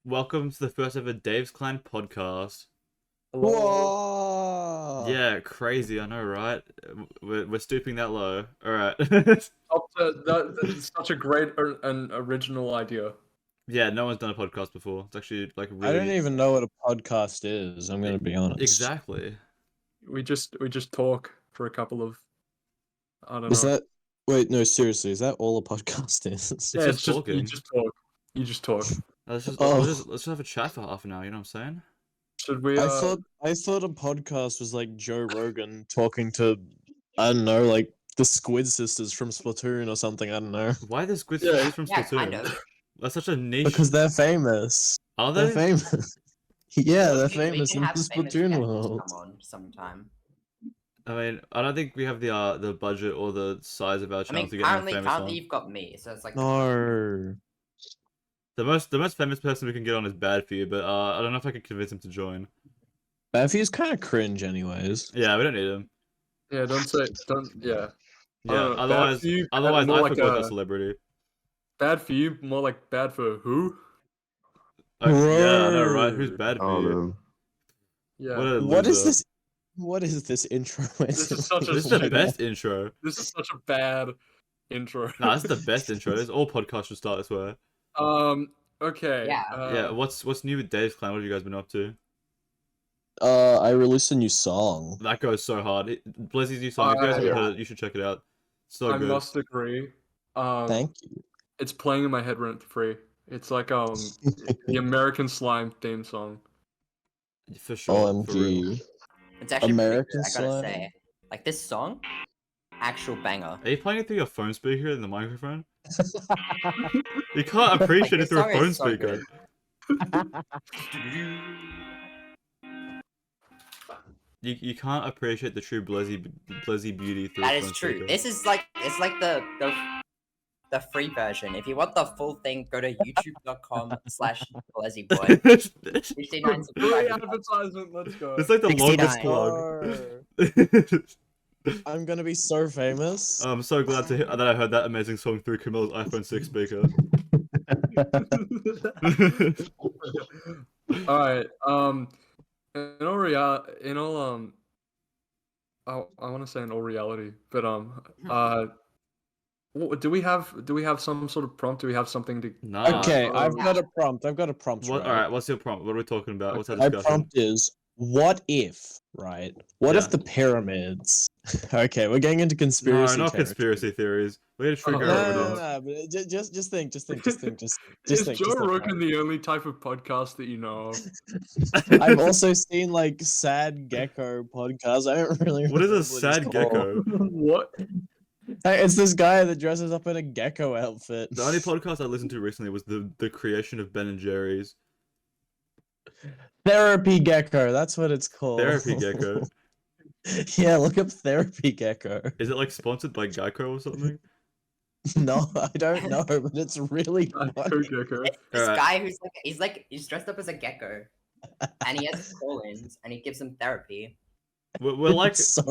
Welcome to the first ever Dave's Clan podcast. Hello. Whoa! Yeah, crazy, I know, right? We're stooping that low. All right. That's such a great and original idea. Yeah, no one's done a podcast before. It's actually like I don't really even know what a podcast is. I'm gonna be honest. exactly. We just talk for a couple of I don't Is know. that? Wait, no, seriously. Is that all a podcast is? It's Yeah, just it's just you talking. just talk. You just talk. Oh. Let's just have a chat for half an hour. You know what I'm saying? Should we? I thought a podcast was like Joe Rogan talking to, I don't know, like the Squid Sisters from Splatoon or something. I don't know. Why the squid Yeah, from Yeah, Splatoon? kind of. That's such a niche. Because they're famous. Are They're they? famous. Yeah, they're We famous can in the have famous Splatoon guests world. come on sometime. I mean, I don't think we have the budget or the size of our I channel mean, to get anyone currently famous on. you've got me, so it's like No. The most famous person we can get on is Bad for You, but I don't know if I can convince him to join. Baffy's kind of cringe, anyways. Yeah, we don't need him. Yeah, don't. Yeah. Yeah, Bad otherwise for you, otherwise more I like forgot a- a celebrity. Bad for you, more like bad for who? Yeah, I know, right? Who's Bro. bad for Oh, you? man. Yeah. What a What is loser. this? What is this intro? This is such a This is the shit- best intro. This is such a bad intro. Nah, this is the best intro. This all podcasts should start this way. Okay. Yeah. Yeah, what's new with Dave's Clan? What have you guys been up to? I released a new song. That goes so hard. Blizzy's new song. If you guys haven't yeah. heard it, you should check it out. So I good. must agree. Thank you. It's playing in my head rent free. It's like the American Slime theme song. For sure. For real. OMG. it's actually pretty American good, I gotta slang? say. Like this song, actual banger. Are you playing it through your phone speaker in the microphone? You can't appreciate it this through a song phone is so speaker. You can't appreciate the true Blizzy beauty through That a is phone true. speaker. This is like the free version. If you want the full thing, go to youtube.com/blazzyboy. It's 69 Free subscribers. advertisement, let's go. like the 69. longest plug. I'm gonna be so famous. I'm so glad that I heard that amazing song through Camilla's iPhone 6 speaker. Alright, I want to say in all reality, but do we have some sort of prompt? Do we have something to? Nah. Okay, Oh, I've got a prompt. I've got a prompt. What? Right? All right. What's your prompt? What are we talking about? What's our My discussion? prompt is: what if? Right? What Yeah. if the pyramids? Okay, we're getting into No, conspiracy. not territory. conspiracy theries. We gotta trigger No, No, what we're no, doing. no, but just think, Is think. Joe think, Rogan the only type of podcast that you know of? I've also seen like Sad Gecko podcasts. I don't really. What is a remember it's sad called. gecko? What? Hey, it's this guy that dresses up in a gecko outfit. The only podcast I listened to recently was the creation of Ben and Jerry's. Therapy Gecko. That's what it's called. Therapy Gecko. Yeah, look up Therapy Gecko. Is it like sponsored by Geico or something? No, I don't know, but it's really Gecko, funny. Gecko. This Alright. guy who's he's dressed up as a gecko, and he has call-ins, and he gives them therapy. We're like It's so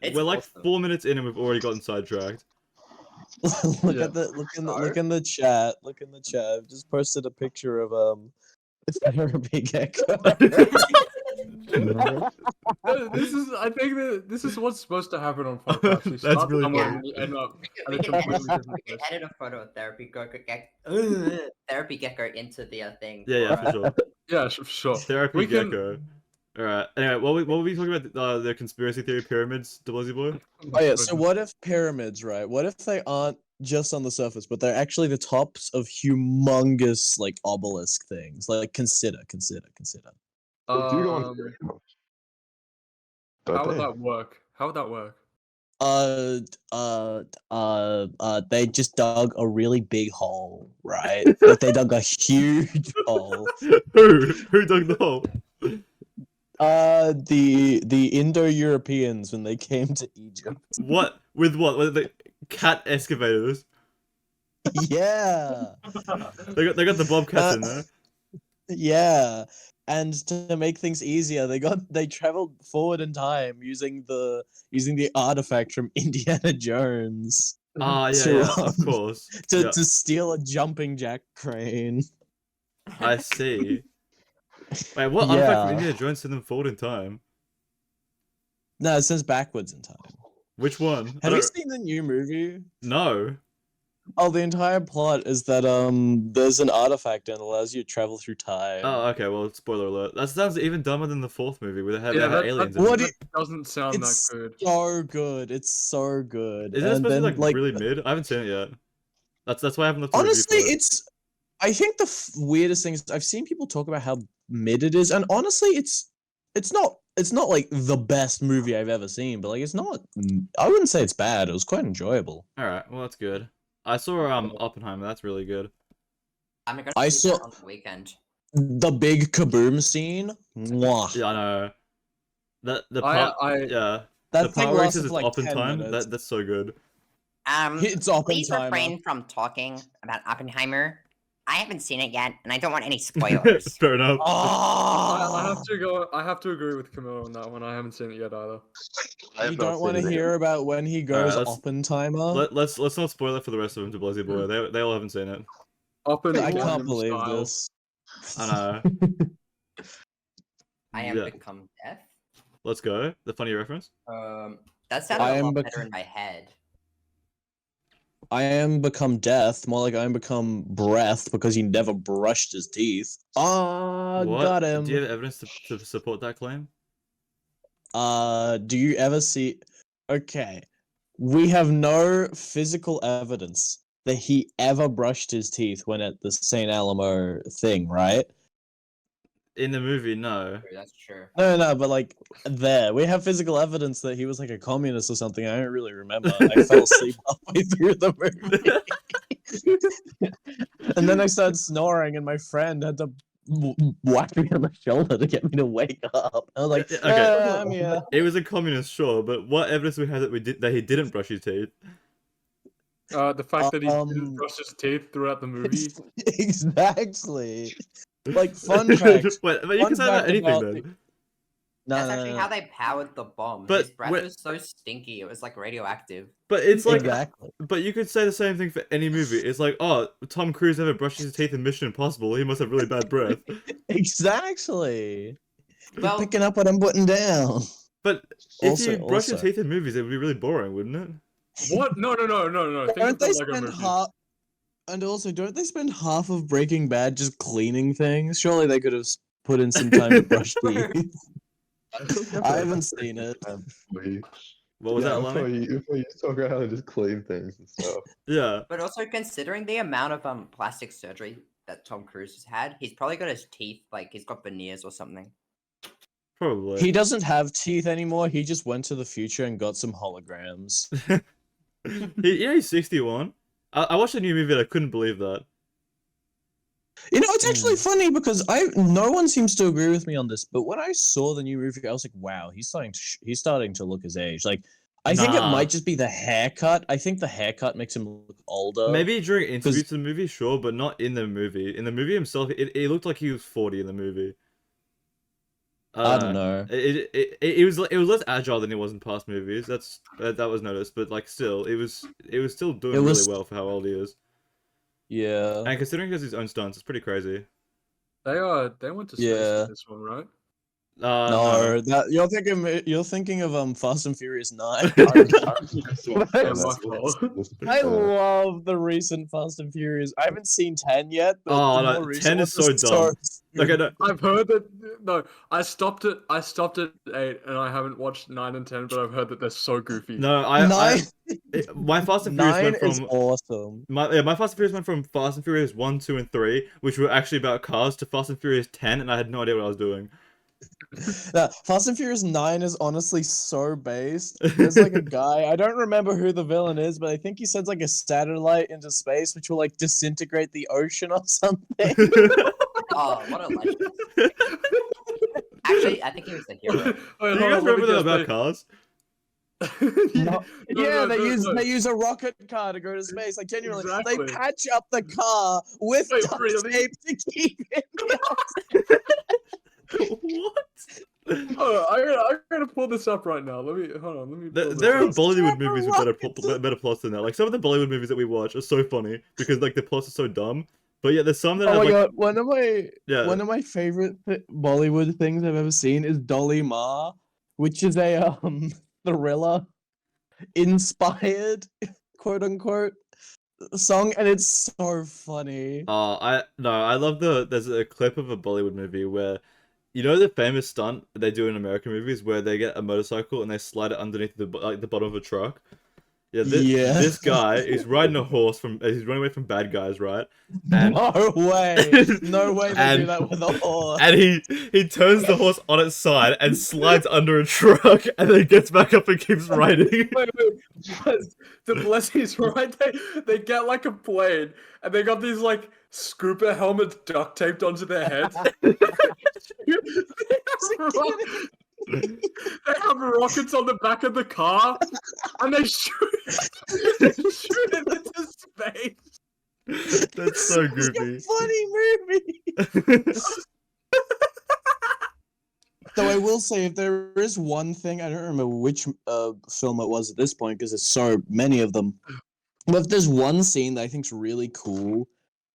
It's we're like awesome. 4 minutes in and we've already gotten sidetracked. look Yeah. at the look in the chat. Look in the chat. I've just posted a picture of Therapy Gecko. I think that this is what's supposed to happen on podcasts. We That's start really somewhere funny. and we end up at We a can, edit, completely different we can place. edit a photo of therapy gecko into the thing. Yeah, for sure. Yeah, sure. Therapy We can- Gecko. Alright. Anyway, what were we talking about? The conspiracy theory pyramids, Blizzy boy? Oh yeah, so what if pyramids, right? What if they aren't just on the surface, but they're actually the tops of humongous like obelisk things? Like consider. They do go on Um, very much. how would Don't they? that work? How would that work? They just dug a really big hole, right? Like they dug a huge hole. Who dug the hole? The Indo-Europeans when they came to Egypt. What? With what? With the cat excavators? Yeah. They got the bobcats in there. Yeah. And to make things easier, they traveled forward in time using the artifact from Indiana Jones Ah, yeah, to, yeah, of course. to Yeah. steal a jumping jack crane. I see. Wait, what artifact from Yeah. Indiana Jones sent them forward in time? No, it says backwards in time. Which one? I Have you don't... seen the new movie? No. Oh, the entire plot is that there's an artifact and it allows you to travel through time. Oh, okay. Well, spoiler alert. That sounds even dumber than the fourth movie where they had Yeah, aliens that, in What it. do that doesn't sound that It's good. so good. It's so good. Isn't it And supposed to then, be like really mid? I haven't seen it yet. That's why I haven't looked at a review honestly, for it. it's. I think the weirdest thing is I've seen people talk about how mid it is, and honestly, it's not like the best movie I've ever seen, but like it's not. I wouldn't say it's bad. It was quite enjoyable. All right. Well, that's good. I saw Oppenheimer. That's really good. I'm gonna I see saw- that on the weekend. The big kaboom scene. Mwah. Yeah, I know. The part. Yeah. That The thing part where he lasted says for it's like Oppen 10 time. minutes. That's so good. It's Please Oppenheimer. refrain from talking about Oppenheimer. I haven't seen it yet, and I don't want any spoilers. Fair enough. Oh, I have to agree with Camille on that one. I haven't seen it yet either. I have you not don't want to seen it. hear about when he goes let's- Oppenheimer? Let's not spoil it for the rest of them to Blazy Boy. They all haven't seen it. I can't Gangnam believe Style. this. I know. I am Yeah. become deaf. Let's go. The funny reference. That sounded I a am lot bec- better in my head. I am become death, more like I am become breath because he never brushed his teeth. Ah, What? got him. Do you have evidence to support that claim? Do you ever see? Okay, we have no physical evidence that he ever brushed his teeth when at the St. Alamo thing, right? In the movie, no. That's true. No, but like there, we have physical evidence that he was like a communist or something. I don't really remember. I fell asleep halfway through the movie, and then I started snoring, and my friend had to whack me on the shoulder to get me to wake up. I was like, Yeah, okay. I'm here. It was a communist, sure, but what evidence we have that he didn't brush his teeth? The fact that he Um, didn't brush his teeth throughout the movie. Exactly. Like fun fact. Wait, but you fun can say that fact anything about then. No, That's no, actually no, how no. they powered the bomb. But His breath wait- was so stinky, it was like radioactive. But it's like, Exactly. but you could say the same thing for any movie. It's like, oh, Tom Cruise never brushes his teeth in Mission Impossible. He must have really bad breath. Exactly. You're Well- picking up what I'm putting down. But if Also- you brush your also- teeth in movies, it would be really boring, wouldn't it? What? No. Think Don't of the they Lego spend movie. half? And also, don't they spend half of Breaking Bad just cleaning things? Surely they could have put in some time to brush teeth. I haven't seen it. What was that, Alani? Before you talk about how to just clean things and stuff. Yeah. But also considering the amount of plastic surgery that Tom Cruise has had, he's probably got his teeth like he's got veneers or something. Probably. He doesn't have teeth anymore. He just went to the future and got some holograms. He's 61. I watched a new movie and I couldn't believe that. You know, it's actually funny because no one seems to agree with me on this, but when I saw the new movie, I was like, wow, he's starting to look his age. Like, I think it Nah. might just be the haircut. I think the haircut makes him look older. Maybe during interviews to the movie, sure, but not in the movie. In the movie himself, it looked like he was 40 in the movie. I don't know. It was less agile than it was in past movies. That was noticed, but like still, it was still doing It was- really well for how old he is. Yeah. And considering he has his own stunts, it's pretty crazy. They went to space Yeah. in this one, right? No, you're thinking of Fast and Furious 9. I love the recent Fast and Furious. I haven't seen 10 yet, but Oh, the no, more 10 recent is ones so dumb. Okay, no, I've heard that. No, I stopped at 8, and I haven't watched 9 and 10, but I've heard that they're so goofy. no, Nine, my Fast and Furious 9 went is from awesome. my Fast and Furious went from Fast and Furious 1, 2, and 3, which were actually about cars, to Fast and Furious 10, and I had no idea what I was doing. Fast and Furious 9 is honestly so based. There's like a guy, I don't remember who the villain is, but I think he sends like a satellite into space, which will like disintegrate the ocean or something. Oh, what a legend. Actually, I think he was the hero. Do you guys remember that about cars? They use a rocket car to go to space. Like genuinely, Exactly. they patch up the car with Wait, duct really? tape to keep it. What? Oh, I gotta pull this up right now. Let me hold on. Let me. pull this There are up. Bollywood movies with rockets. better plots than that. Like some of the Bollywood movies that we watch are so funny because like the plots are so dumb. But yeah, there's some that Oh have my like god, yeah. one of my favorite Bollywood things I've ever seen is Dolly Ma, which is a thriller inspired quote unquote song, and it's so funny. I love there's a clip of a Bollywood movie where you know the famous stunt they do in American movies where they get a motorcycle and they slide it underneath the bottom of a truck. Yeah, Yeah. this guy is riding a horse he's running away from bad guys, right? And No way. No way they do and that with a horse. and he turns the horse on its side and slides under a truck and then gets back up and keeps riding. Wait. The blessings, right? They get like a plane and they got these like scooper helmets duct taped onto their heads. They have rockets on the back of the car and they shoot it into space. That's so It's a goofy. funny movie. Though I will say, if there is one thing, I don't remember which film it was at this point because there's so many of them. But if there's one scene that I think's really cool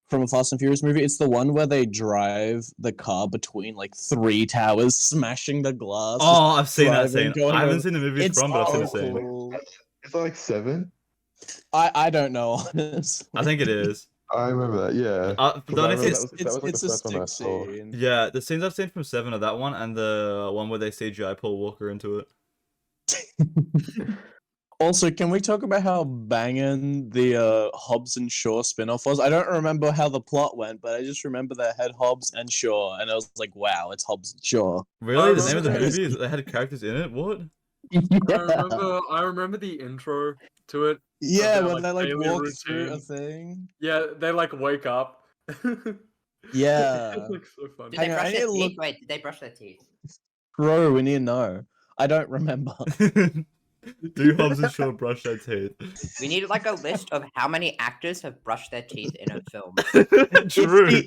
from a Fast and Furious movie, it's the one where they drive the car between like 3 towers, smashing the glass. Oh, I've seen that driving, scene. going I haven't over- seen the movies It's from, but I've seen the so scene. cool. Is that like 7? I don't know, honestly. I think it is. I remember that, yeah. But 'Cause the I only remember thing, that was like it's the a first one I stick saw. scene. yeah, the scenes I've seen from 7 are that one and the one where they CGI Paul Walker into it. Also, can we talk about how banging the Hobbs and Shaw spin-off was? I don't remember how the plot went, but I just remember that it had Hobbs and Shaw, and I was like, wow, it's Hobbs and Shaw. Really? The Oh, name of the really? movie is they had characters in it? What? I remember the intro to it. Yeah, their, when they like daily walk through a routine. thing. Yeah, they like wake up. Yeah. It's like so funny. Did Hang they on, I brush need their to teeth? look- Wait, did they brush their teeth? Bro, we need to know. I don't remember. Do Hobbs and Shaw brush their teeth? We need like a list of how many actors have brushed their teeth in a film. True.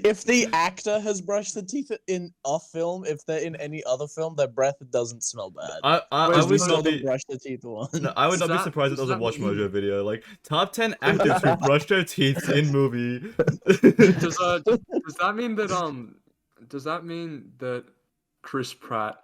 If the actor has brushed the teeth in a film, if they're in any other film, their breath doesn't smell bad. I Because we would saw not them be. brush the teeth once. No, I would not be Does surprised if that- there was a does Watch that Mojo video. Like, top 10 actors who brushed their teeth in movie. Does that mean that does that mean that Chris Pratt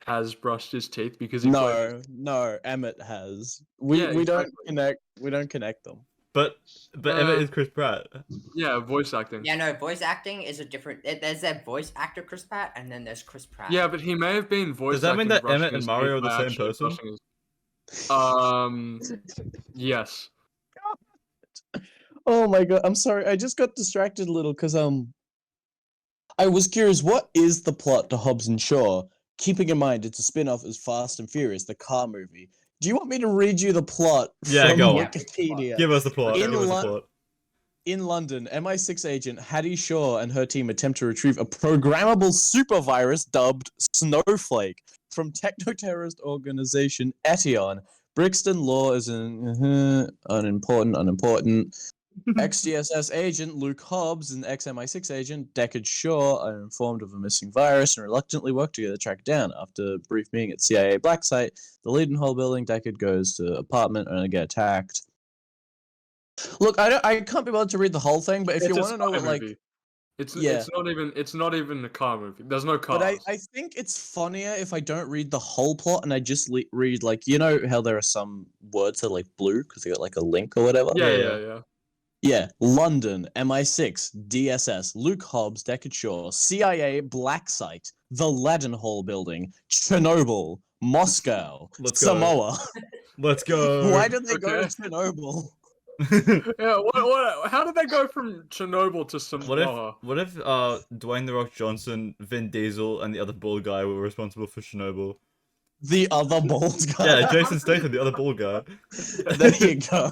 has brushed his teeth because he played- No, Emmett has. We Yeah, we don't exactly. connect them. but Emmett is Chris Pratt. Yeah, voice acting. Yeah, no, voice acting is a different. There's a voice actor Chris Pratt, and then there's Chris Pratt. Yeah, but he may have been voice Does that mean acting that Emmett brushing and his Mario teeth are the by same actually person? brushing yes. Oh my god, I'm sorry. I just got distracted a little because I was curious, what is the plot to Hobbs and Shaw? Keeping in mind it's a spin-off as Fast and Furious, the car movie. Do you want me to read you the plot Yeah, from go on. Wikipedia? Give us the plot. In Give us the Lo- plot. In London, MI6 agent Hattie Shaw and her team attempt to retrieve a programmable super virus dubbed Snowflake from techno-terrorist organization Etion. Brixton Law is an unimportant. Ex-DSS agent Luke Hobbs and ex-MI6 agent Deckard Shaw are informed of a missing virus and reluctantly work together to track it down. After a brief meeting at CIA Black Site, the Leadenhall building, Deckard goes to apartment and get attacked. Look, I can't be bothered to read the whole thing, but if you It's a want to know spy what, like, movie. It's Yeah. it's not even a car movie. There's no cars. but I think it's funnier if I don't read the whole plot and I just read, like, you know how there are some words that are like blue because they got like a link or whatever? yeah. Yeah, London, MI6, DSS, Luke Hobbs, Deckard Shaw, CIA, Black Site, the Leadenhall Building, Chernobyl, Moscow, Let's go. Samoa. Let's go. Why did they go to Okay. Chernobyl? Yeah, what how did they go from Chernobyl to Samoa? What if Dwayne the Rock Johnson, Vin Diesel, and the other bald guy were responsible for Chernobyl? The other bald guy. Yeah, Jason Statham, the other bald guy. There you go.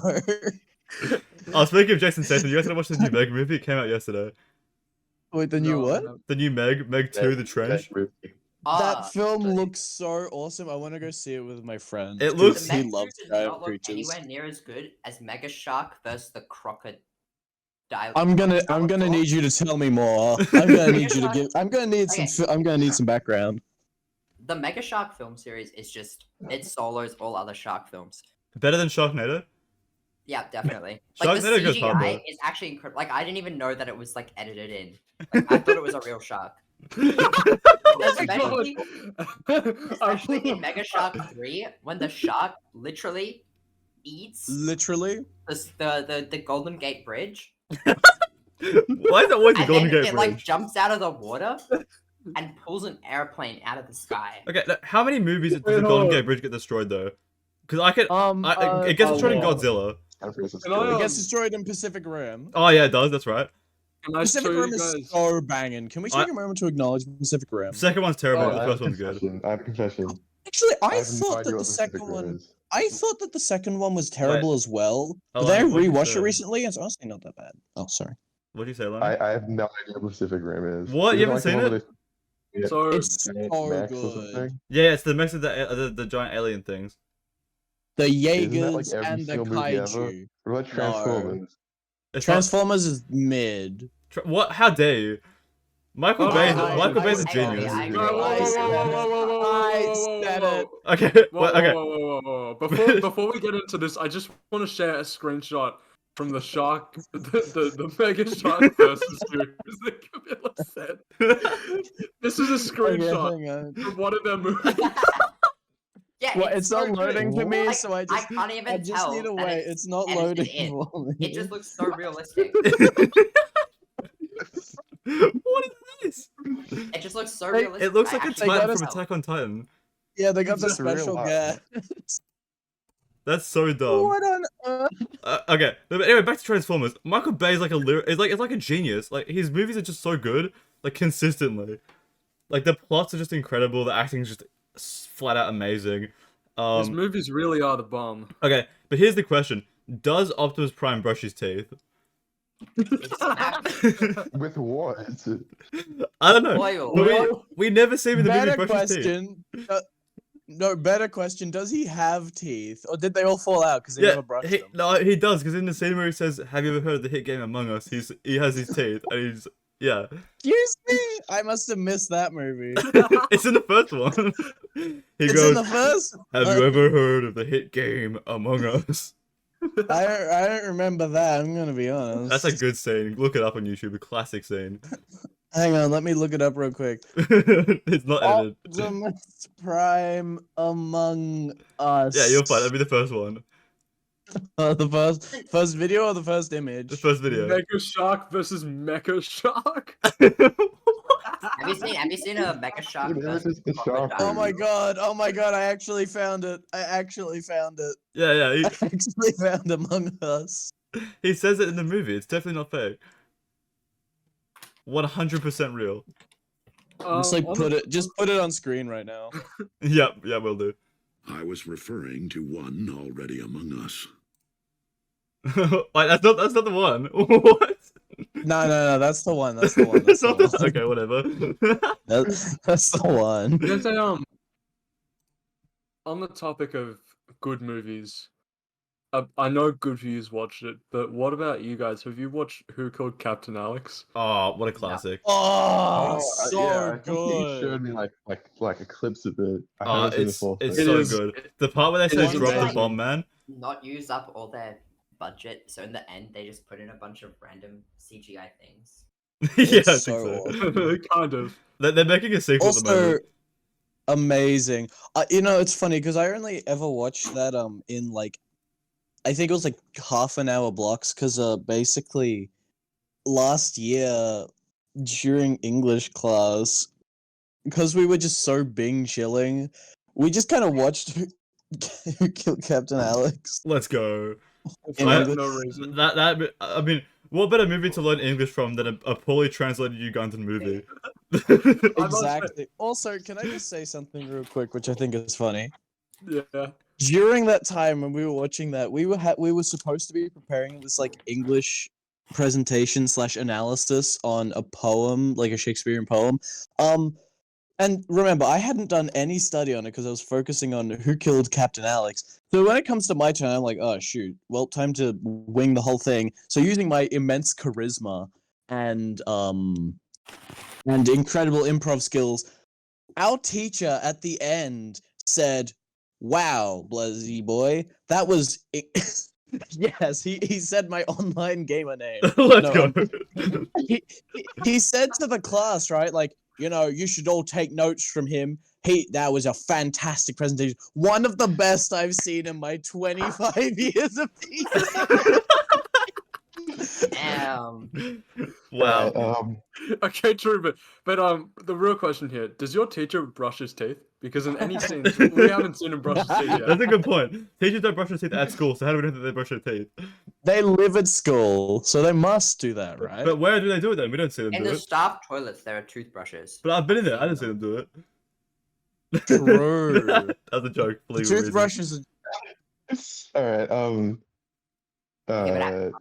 Oh, speaking of Jason Statham, you guys gotta watch the new Meg movie. It came out yesterday. Wait, the new No, what? no. The new Meg 2, The Trench. Ah, That film but looks so awesome. I want to go see it with my friends. It 'cause looks- the he Meg loves Cruise does giant not look creatures. anywhere near as good as Mega Shark versus the Crocodile. I'm gonna need you to tell me more. I'm gonna need you to give. I'm gonna need Okay. I'm gonna need some background. The Mega Shark film series is just it solos all other shark films. Better than Sharknado? Yeah, definitely. Like the Sharknado goes hard CGI though. is actually incredible. Like I didn't even know that it was like edited in. Like I thought it was a real shark. Oh my Especially, god. especially in Mega Shark 3, when the shark literally eats Literally. the Golden Gate Bridge, Why is it always the and Golden then Gate it like Bridge? jumps out of the water and pulls an airplane out of the sky. Okay, how many movies does Wait, the Golden hold Gate on. Bridge get destroyed though? Because it gets a destroyed in lot. Godzilla. I forget it's Can I, It good. gets destroyed in Pacific Rim. Oh yeah, it does. That's right. Can I show Pacific you Rim is guys? so banging. Can we take a moment to acknowledge Pacific Rim? The second one's terrible. Oh, but the I have first a one's good. confession. I have a confession. Actually, I I have no thought idea that what the Pacific second Rim one. is. I thought that the second one was terrible as well. But Alani, then I what'd you rewatched say? it recently, and it's honestly not that bad. Oh, sorry. What do you say, Lonnie? I have no idea what Pacific Rim is. What? Is You it haven't like the seen one it? where they- Yeah, So It's giant so mechs or good. something? Yeah, it's the mix of the giant alien things. The Isn't that like Jaegers every and the single movie ever? Kaiju. What about Transformers? It's not, Transformers is mid. what? How dare you? Michael Oh, Bay. I- Michael Bay's a I genius. agree, I agree. Whoa, whoa, whoa, whoa, whoa, whoa, whoa, whoa, I whoa, said whoa, it. whoa. Okay. Whoa, Well, whoa, okay. whoa, whoa, whoa, whoa. Before we get into this, I just want to share a screenshot from the shark, the Mega Shark versus series that Camilla said. This is a Okay, screenshot hang on. from one of their movies. Yeah, Well, it's so not loading good. for me, Like, so I just can't even I just tell need to that wait. It's not edited loading in. for me. It just looks so realistic. What is this? It just looks so Hey, realistic. It looks I like a actually Titan gotta from can't tell. Attack on Titan. Yeah, they got It's the just real special life. gas. That's so dumb. What on earth? Okay, but anyway, back to Transformers. Michael Bay is like it's like a genius. Like his movies are just so good, like consistently. Like the plots are just incredible. The acting is just flat out amazing. These movies really are the bomb. Okay, but here's the question: does Optimus Prime brush his teeth? With what? I don't know. Oil. But Well, we never see him in the movie Better brush his teeth. question. No, better question. Does he have teeth, or did they all fall out because he Yeah, never brushed them? no, he does because in the scene where he says, "Have you ever heard of the hit game Among Us?" He has his teeth and he's yeah. Excuse me, I must have missed that movie. It's in the first one. He It's goes, in the first. "Have you ever heard of the hit game Among Us?" I don't remember that. I'm gonna be honest. That's a good scene. Look it up on YouTube. A classic scene. Hang on, let me look it up real quick. It's not edited. Optimus Prime Among Us. Yeah, you'll find it. That'll be the first one. The first video or the first image? The first video. Mega Shark versus Mecha Shark. Have you seen a Mega Shark Dude, this versus is the Crocodile? shark. Oh my god! Oh my god! I actually found it. I actually found it. Yeah, I actually found Among Us. he says it in the movie. It's definitely not fake. 100% real. Just like On just put it on screen right now. Yep, yeah, will do. I was referring to one already among us. Wait, that's not the one. What? No, that's the one. That's the one. That's the That's not one. okay, whatever. That's the one. Can I say, on the topic of good movies, I know Good Views watched it, but what about you guys? Have you watched Who Killed Captain Alex? Oh, what a classic. Oh, so yeah, I think you good. showed me like clips of it. I Oh, haven't seen the it's full it's thing. so is- good. The part where they it say is drop the amazing. bomb, man. Not use up all their budget, so in the end they just put in a bunch of random CGI things. Yeah, I think so so. awesome. Kind of. They're making a sequel at the Also, moment. amazing. You know, it's funny because I only ever watched that in like, I think it was like half an hour blocks because basically last year during English class, because we were just so bing chilling, we just kind of watched Who Killed Captain Alex. Let's go. In I- For English. no reason. I mean, what better movie to learn English from than a poorly translated Ugandan movie? I must say- Exactly. Also, can I just say something real quick, which I think is funny? Yeah. During that time when we were watching that, we were supposed to be preparing this like English presentation / analysis on a poem, like a Shakespearean poem. And remember, I hadn't done any study on it because I was focusing on Who Killed Captain Alex. So when it comes to my turn, I'm like, oh shoot, well, time to wing the whole thing. So using my immense charisma and incredible improv skills, our teacher at the end said, "Wow, Blazzy boy, that was Yes, he said my online gamer name. Let's No, go. He said to the class, right, like, you should all take notes from him. That was a fantastic presentation. One of the best I've seen in my 25 years of teaching. Damn. Wow. Alright, Okay, true, but the real question here: does your teacher brush his teeth? Because in any scenes, we haven't seen him brush his teeth That's yet. a good point. Teachers don't brush their teeth at school, so how do we know that they brush their teeth? They live at school, so they must do that, right? But where do they do it then? We don't see them In do the it. staff toilets, there are toothbrushes. But I've been in there. I I've didn't seen see them do it. True. That's a joke. For The legal toothbrush reasons. is. alright, Yeah, but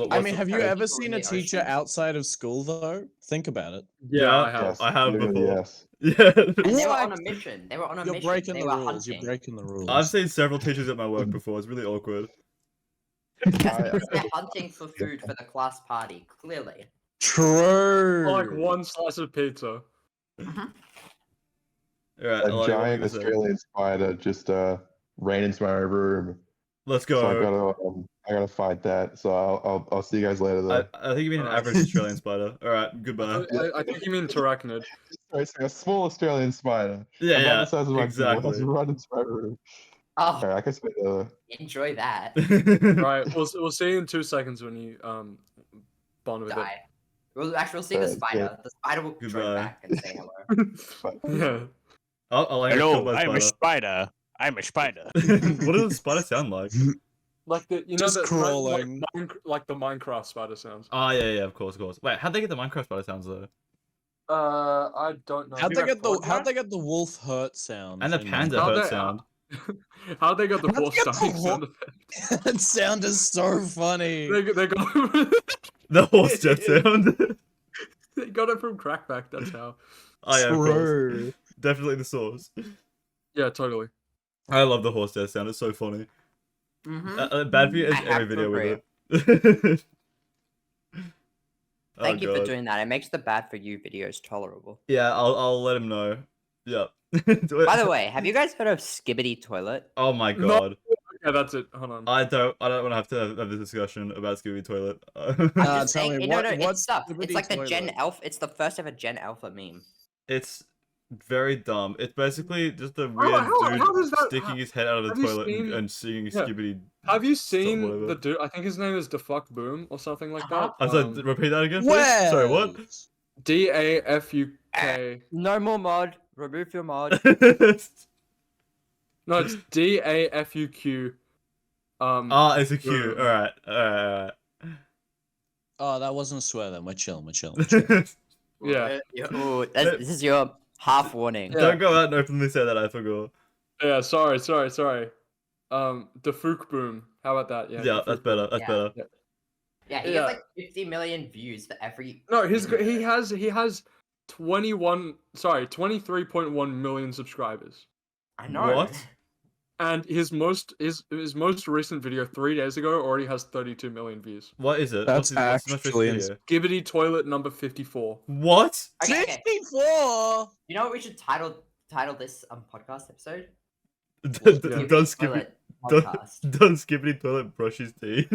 What, I what's mean, the- have you Sorry, ever people in seen a the teacher ocean. outside of school though? Think about it. Yeah, I have. yes, I have literally, before. yes. Yeah. And they were What? on a mission. They were on a You're mission. breaking They the were rules. You're hunting. breaking the rules. I've seen several teachers at my work before. It's really awkward. That's I- because they're hunting for food for the class party. Clearly. True. Or like one slice of pizza. Alright, A Elijah, what were you giant gonna say? Australian spider just ran into my room. Let's So go. I gotta fight that. So I'll see you guys later though. I think you mean an Alright. average Australian spider. Alright, goodbye. I think you mean arachnid. Sorry, a small Australian spider. Yeah, about yeah, the size of my keyboard, exactly. has run into my room. Oh, Alright, I can spend enjoy that. Right, we'll see you in 2 seconds when you bond with it. Die. We'll see the Alright, spider. yeah. The spider will Goodbye. join back and say hello. Yeah. I'll like Hello, I'm a spider. I'm a spider. What does a spider sound like? Like the Just the crawling. like the Minecraft spider sounds. Oh yeah, of course. Wait, how'd they get the Minecraft spider sounds though? I don't know. How'd You they got get the Fortnite? how'd they get the wolf hurt sound? And the in panda How'd hurt they- sound. How'd they got the How'd horse they get the dying ho- sound effect? there? That sound is so funny. They got The horse jet sound. they got it from Crackback. That's how. Oh yeah, of course. True. Definitely the source. Yeah, totally. I love the horse jet sound. It's so funny. Mm-hmm. Bad for you is I have every to video with agree. it. Thank you God. for doing that. It makes the bad for you videos tolerable. Yeah, I'll let him know. Yep. By the way, have you guys heard of Skibbity Toilet? Oh my No. god. Yeah, that's it. Hold on. I don't want to have this discussion about Scooby Toilet. I'm Nah, just tell saying, me, no, what- no, what's it's stuff. It's Skibbity like the Gen Toilet? Alpha. It's the first ever Gen Alpha meme. It's very dumb. It's basically just a How- weird how does dude that- sticking his head out of the have you toilet seen- and singing Yeah. Skibbity. Have you seen whatever. the dude? I think his name is Defuck Boom or something like Uh-huh. that. I'm sorry, repeat that again, please? Sorry, what? DAFUK. No more mod. Remove your mod. No, it's DAFUQ. Ah, it's a Q. Boom. Alright. Oh, that wasn't a swear then. We're chilling. We're chilling. We're chilling. Yeah. Ooh, this is your half warning. Yeah. Don't go out and openly say that, I forgot. Yeah, sorry. Defuk Boom. How about that? Yeah. Yeah, Defuk that's Boom. better. That's Yeah. better. Yeah, he Yeah. has like 50 million views for every. No, he video. has 23.1 million subscribers. I know. What? And his most recent video 3 days ago already has 32 million views. What is it? That's what's his most actually recent Gibbity Toilet number 54. video? What? Okay, 54. You know what we should title this podcast episode? Does Yeah. Skibbity Toilet does- podcast. does Skibbity Toilet brush his teeth?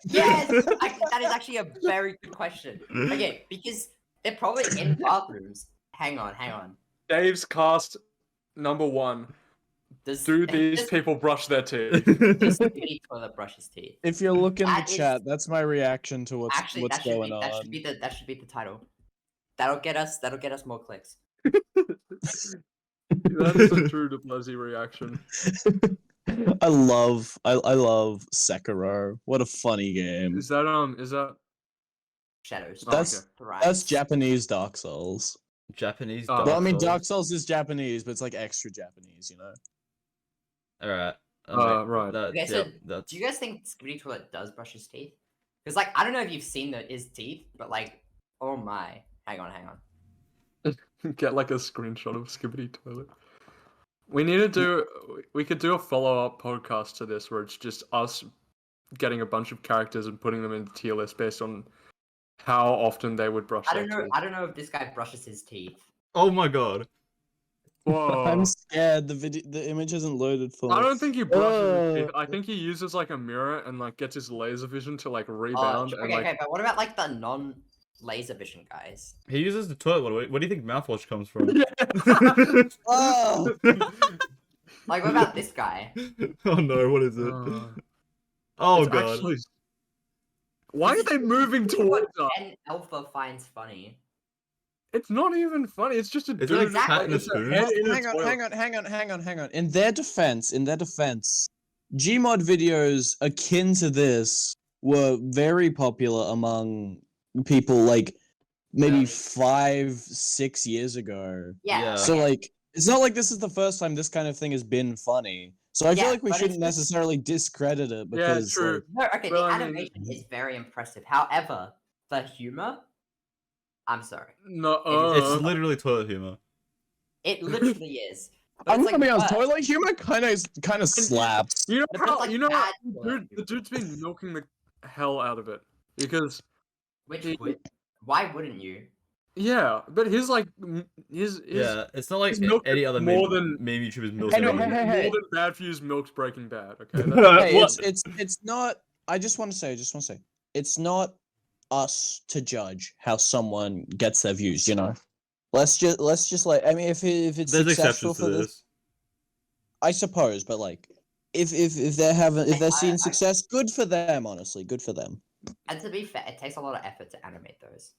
Yes, that is actually a very good question. Okay, because they're probably in bathrooms. Hang on. Dave's cast number 1. Does Do these does- people brush their teeth? does Skibbity Toilet brush his teeth? If you look in the That is- chat, that's my reaction to what's Actually, what's that should going be on. that should be the title. That'll get us more clicks. That is a true to Blazzy reaction. I love Sekiro. What a funny game. Is that Shadows. Oh, That's okay. Thrice. that's Japanese Dark Souls. Japanese. Oh. Well, I mean, Souls. Dark Souls is Japanese, but it's like extra Japanese, you know. Alright. Right. Okay, so do you guys think Skibbity Toilet does brush his teeth? Because like I don't know if you've seen his teeth, but like oh my, hang on. Get like a screenshot of Skibbity Toilet. We could do a follow-up podcast to this where it's just us getting a bunch of characters and putting them in the tier list based on how often they would brush I their don't know. teeth. I don't know if this guy brushes his teeth. Oh my god. Whoa. I'm scared. The image isn't loaded fully. I don't think he brushes his teeth. I Oh. think he uses like a mirror and like gets his laser vision to like Oh, rebound and okay, like. okay, but what about like the non-laser vision guys? He uses the toilet water. Where do you think mouthwash comes from? Oh. Like, what about this guy? Oh no, what is it? Uh, Oh it's god. actually- Why are they moving This is what towards us? Gen Alpha finds funny. It's not even funny. It's just a Is it dude. a cat in a it's spoon? head in a Hang on, toilet. hang on. In their defense, Gmod videos akin to this were very popular among people like maybe Really? 5-6 years ago. Yeah. Yeah. So okay. like, it's not like this is the first time this kind of thing has been funny. So I feel Yeah, like we but it's shouldn't just- necessarily discredit it because true. like, No, okay, Well, the I mean- animation is very impressive. However, the humor, I'm sorry. No, It's literally toilet humor. It literally is. But I'm it's gonna be like, honest, what? toilet humor kind of slaps. you know But it's how like you know bad what? toilet The dude's been milking the hell out of it because Why wouldn't you? yeah, but his like his Yeah, it's not like his milk any is other more meme, than- meme YouTubers milk. Hey, no, anything. hey. more than Bad Fuse milks Breaking Bad. Okay, Hey, What? it's not. I just want to say, it's not us to judge how someone gets their views. You know, let's just like. I mean, if it's There's successful exceptions for to this, this. I suppose. But like, if they're seeing I- success, good for them. Honestly, good for them. And to be fair, it takes a lot of effort to animate those.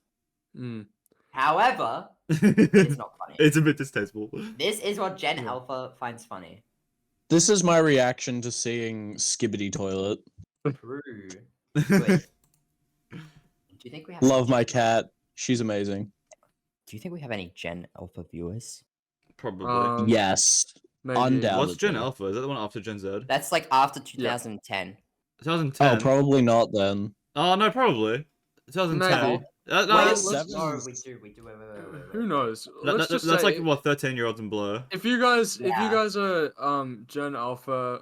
Mm. However, it's not funny. It's a bit distasteful. This is what Gen Yeah. Alpha finds funny. This is my reaction to seeing Skibbity Toilet. True. Wait. Do you think we have? Love my cat. She's amazing. Do you think we have any Gen Alpha viewers? Probably. Yes, Maybe. undoubtedly. What's Gen Alpha? Is that the one after Gen Z? That's like after 2010. 2010. Oh, probably not then. Oh no, probably. 2010. Maybe. No, Wait, let's- no, seven- we do. Wait. Who knows? that- Let's that- just that's say, like what 13-year-olds in Blur. if you guys Yeah. are Gen Alpha,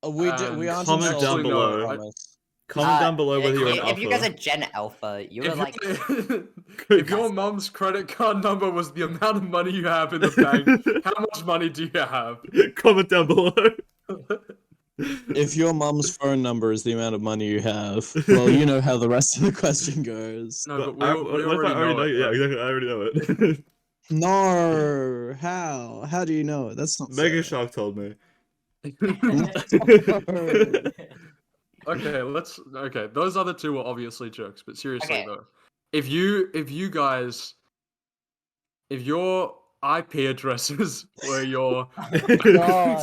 We aren't comment insulting, down I below. promise. Comment down below whether you're an if alpha. you guys are Gen Alpha, you're if, like. if your mom's credit card number was the amount of money you have in the bank, how much money do you have? Comment down below. If your mum's phone number is the amount of money you have, well, you know how the rest of the question goes. No, but But we what if I already know? it, Yeah, right? exactly. I already know it. No, how? How do you know? That's not Mega fair. Shark told me. Okay, okay. Those other two were obviously jokes, but seriously Okay. though, if you guys, if your IP addresses were your God.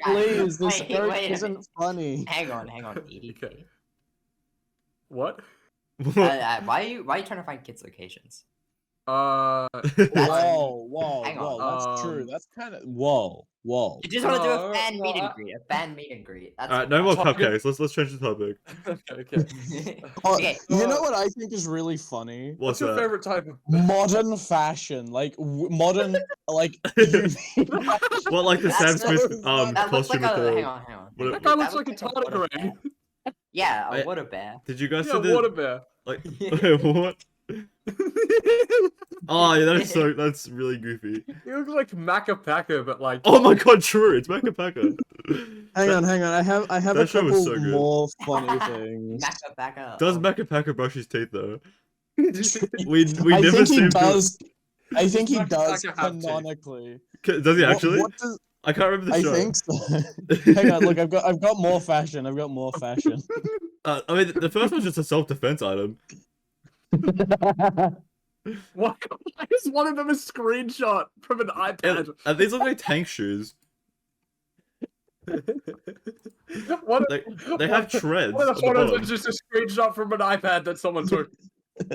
Please, this Wait, joke wait a isn't minute. funny. Hang on, EDP. Okay. What? Why are you trying to find kids' locations? Uh, Whoa, Hang on. that's true. Um, That's kind of whoa. You just want to do No, a fan meet no, and greet. A fan meet and greet. That's Alright, no more Topic- cupcakes. Let's change the topic. okay. Oh, Okay. you know what I think is really funny? What's What's your that? favorite type of? Modern fashion, like modern, like. unique What, like the Sam That's Smith that looks costume like with a. the? Hang on. What- That guy looks That like a looks like a water tardigrade. Yeah, a Wait. water bear. Did you guys Yeah, see the water bear. like? Wait, what? Oh yeah, that's really goofy. He looks like Macca Packer, but like. Oh my god, true. It's Mecha Pekka. Hang on. I have That a show was couple so good. more funny things. Back up. Does Mecha Pekka brush his teeth though? We I never think see he him does. I think he Like does a half teeth. canonically. Does he actually? What does, I can't remember the I show. think so. Hang on, look, I've got more fashion. I've got more fashion. I mean, the first one's just a self-defense item. Why is one of them a screenshot from an iPad? And these look like tank shoes. What? They have treads. One at of the the photos bottom. is just a screenshot from an iPad that someone took.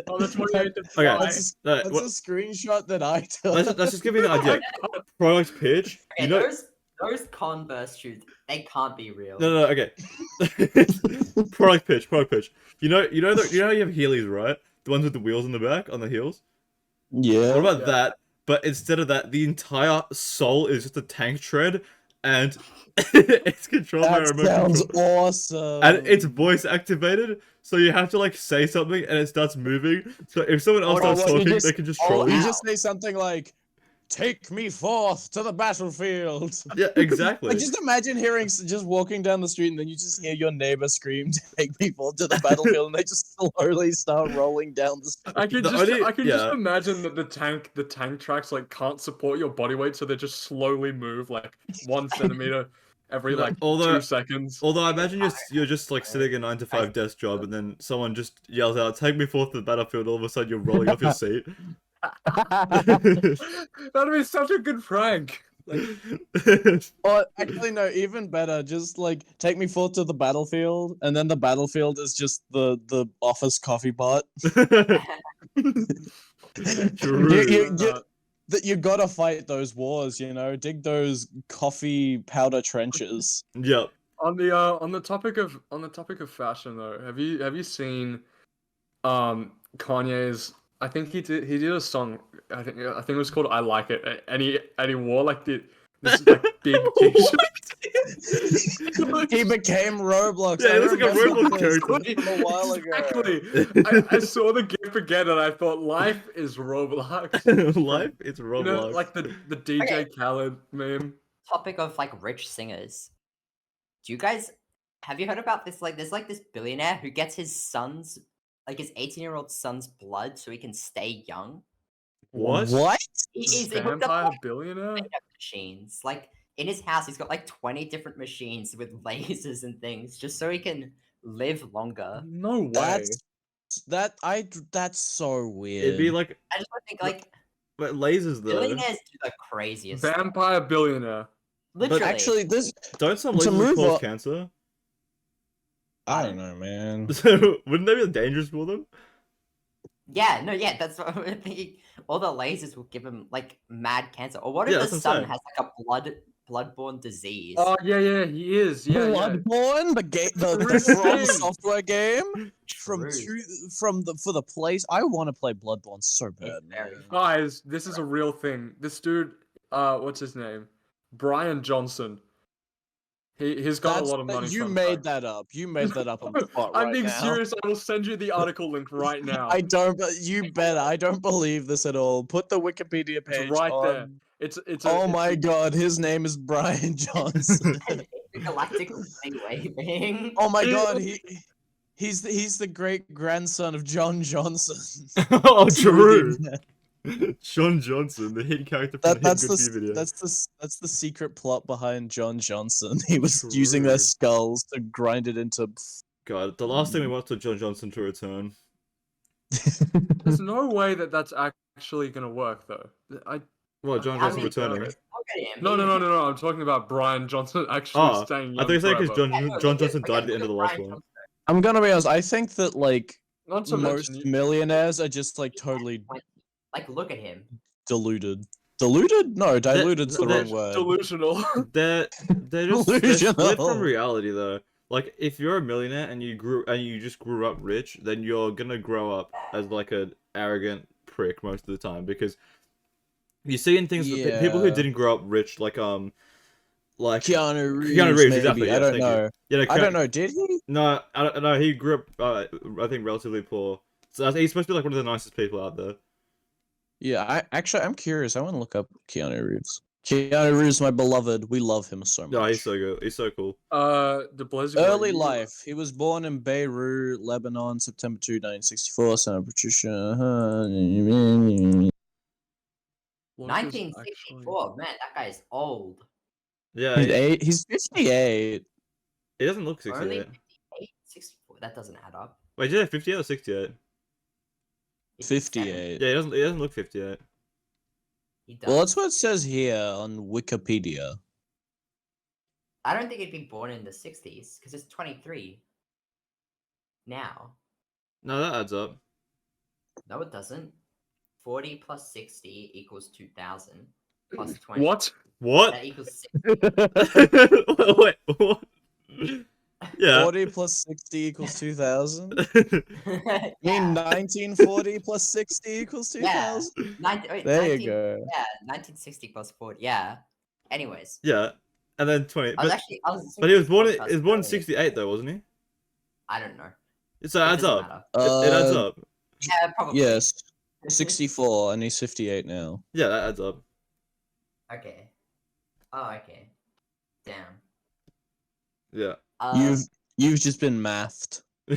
On the 28th of Okay. July. That's Alright, a what- screenshot that I took. let's just give you an idea. Product pitch. Okay, You know. those Converse shoes, they can't be real. No, okay. Product pitch. You know how you have Heelys, right? The ones with the wheels on the back on the heels. Yeah. What about Yeah. that? But instead of that, the entire sole is just a tank tread, and it's controlled by a That remote sounds control. awesome. And it's voice activated, so you have to like say something, and it starts moving. So if someone else Oh, starts what, you talking, just- they can just oh, troll You you. ow. just say something like, take me forth to the battlefield. Yeah, exactly. Like, just imagine hearing, just walking down the street, and then you just hear your neighbor scream, "Take me forth to the battlefield," and they just slowly start rolling down the street. I can The just only- I can just yeah. imagine that the tank tracks like can't support your body weight, so they just slowly move like 1 centimeter every No, like although- 2 seconds. Although I imagine you're just like sitting a 9 to 5 desk job, and then someone just yells out, "Take me forth to the battlefield." All of a sudden, you're rolling off your seat. That'd be such a good prank. Like, Or actually, no, even better. Just like take me forth to the battlefield, and then the battlefield is just the office coffee pot. True. That you gotta fight those wars, you know. Dig those coffee powder trenches. Yep. on the topic of fashion though, have you seen Kanye's? I think he did a song. I think it was called "I Like It," and he wore like this like big t-shirt. He became Roblox. Yeah, I he looks like a remember Roblox this character. from a while ago. Exactly. I saw the gif again and I thought life is Roblox. Life, it's You Roblox. know, like the DJ Okay. Khaled meme. Topic of like rich singers. Do you guys have you heard about this? Like, there's like this billionaire who gets his son's, like his 18-year-old son's blood so he can stay young. What? What? He's hooked up Vampire like billionaire? makeup machines. Like in his house, he's got like 20 different machines with lasers and things, just so he can live longer. No way. That's so weird. It'd be like, I just don't think like but lasers though. billionaires do the craziest. stuff. Vampire billionaire. Literally, But actually, this Don't some To lasers move cause on- cancer? I don't know, man. So wouldn't that be dangerous for them? yeah, no, yeah, that's what I'm thinking. All the lasers will give him like mad cancer. Or what if Yeah, the that's what I'm son saying. has like a bloodborne disease? Oh yeah, he is. Yeah, yeah. Bloodborne, the True From thing. Software game for True. the place. I want to play Bloodborne so bad. very man. Guys, this is a real thing. This dude, what's his name? Brian Johnson. He's got a lot of money. You fun made fact. that up. You made that up on the spot I'm right being now. serious. I will send you the article link right now. I don't. But you better. I don't believe this at all. Put the Wikipedia It's page right on. there. It's Oh it's my a- god, his name is Brian Johnson. Galactic thing waving. Oh my He- god, he's the great grandson of John Johnson. Oh, true. 3D man. Sean Johnson, the hit character from That's the the Hit Good video. that's the secret plot behind John Johnson. He was using their True. skulls to grind it into. God, the last thing we want was John Johnson to return. There's no way that that's actually gonna work though. Well, John I Johnson mean, returning. Look at him. No, he- no, no, no, no. I'm talking about Brian Johnson actually Oh, staying young I thought you said because forever. John Yeah, no, John look at- Johnson look died at- at the end of the look at last Brian one. I'm gonna be honest. I think that like Not to most mention, millionaires are just like totally Like, look at him. deluded. Deluded? No, diluted's the they're wrong word. delusional. They're split Delusional. from reality though. Like if you're a millionaire and you just grew up rich, then you're gonna grow up as like an arrogant prick most of the time because you see in things with people who Yeah. didn't grow up rich, like Keanu Reeves. Keanu Reeves, maybe. exactly, I yeah, don't thank you. know. yeah, no, I don't know. Did he? No, I don't know. He grew up, I think, relatively poor. So he's supposed to be like one of the nicest people out there. Yeah. I'm curious. I want to look up Keanu Reeves. Keanu Reeves, my beloved. We love him so much. No, he's so good. He's so cool. The Blizzard. Early life. He was born in Beirut, Lebanon, September 2, 1964. Son of Patricia. 1964. Man, that guy's old. Yeah, He's 58. he doesn't look Only 68. 58? 64. That doesn't add up. Wait, did he 58 or 68? He's 58. Yeah, he doesn't look 58. He does. Well, that's what it says here on Wikipedia. I don't think he'd be born in the 60s because it's 23 now. No, that adds up. No, it doesn't. 40 plus 60 equals 2000 plus 20. What? What? That equals 60. Wait, what? Yeah. 40 plus 60 equals 2000. You yeah. mean 1940 plus 60 equals Yeah. 2000? Wait, There 19 you go. Yeah, 1960 plus 40. Yeah. Anyways, Yeah. And then 20. I was But, actually. I was but he was born. listening to He this was born in podcast 68 though, wasn't he? I don't know. So it adds doesn't up. matter. It adds up. Yeah, probably. Yes. 64, and he's 58 now. Yeah, that adds up. Okay. Oh, okay. Damn. Yeah. You've just been mathed. I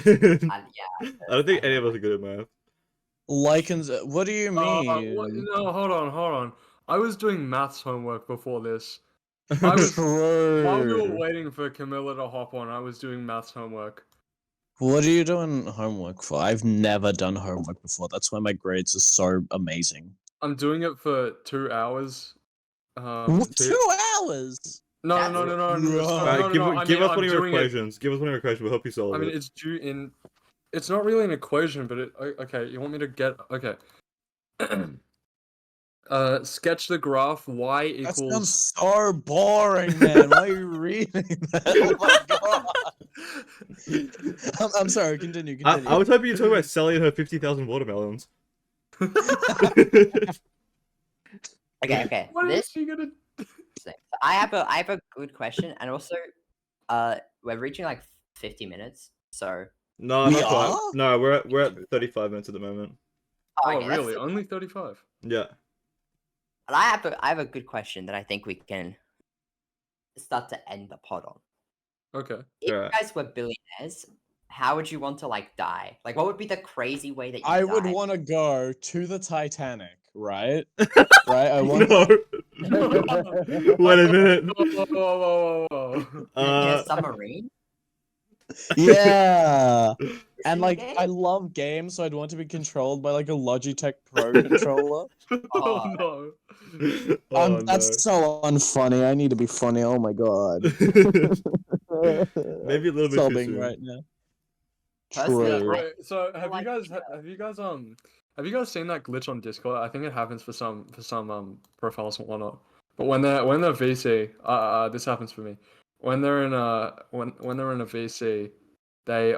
Yeah. don't think I any of know. us are good at math. Lichens. What do you mean? No, hold on. I was doing maths homework before this. I was while we were True. waiting for Camilla to hop on. I was doing maths homework. What are you doing homework for? I've never done homework before. That's why my grades are so amazing. I'm doing it for 2 hours. Um, What, so- 2 hours? no, That's- no, no, no, no, Bro. no, Alright, no, no. give us I'm one of your doing it. equations. Give us one of your equations. We'll help you solve I mean, it. it's due in. It's not really an equation, but okay. You want me to get okay? Sketch the graph y That equals. sounds so boring, man. Why are you reading that? Oh my god. I'm sorry. Continue. I was hoping you'd talk about Sally and her 50,000 watermelons. Okay. What is This she gonna? so I have a good question, and also, we're reaching like 50 minutes, so. No, We not quite. are? No, we're at 35 minutes at the moment. Oh, okay, that's really? still- Only 35. Yeah. And I have a good question that I think we can start to end the pod on. Okay. If Alright. you guys were billionaires, how would you want to like die? Like, what would be the crazy way that you I die? would want to go to the Titanic, right? Right. I want. No. Wait a minute. Whoa. In Uh, a submarine? Yeah. And Sim like, game? I love games, so I'd want to be controlled by like a Logitech Pro controller. Oh no. Oh, That's so unfunny. I need to be funny. Oh my god. no. Maybe a little bit too Sobbing soon. right now. Personally, True. Wait, so have like, you guys have you guys seen that glitch on Discord? I think it happens for some profiles and whatnot. But when they're VC, this happens for me. When they're in when they're in a VC, they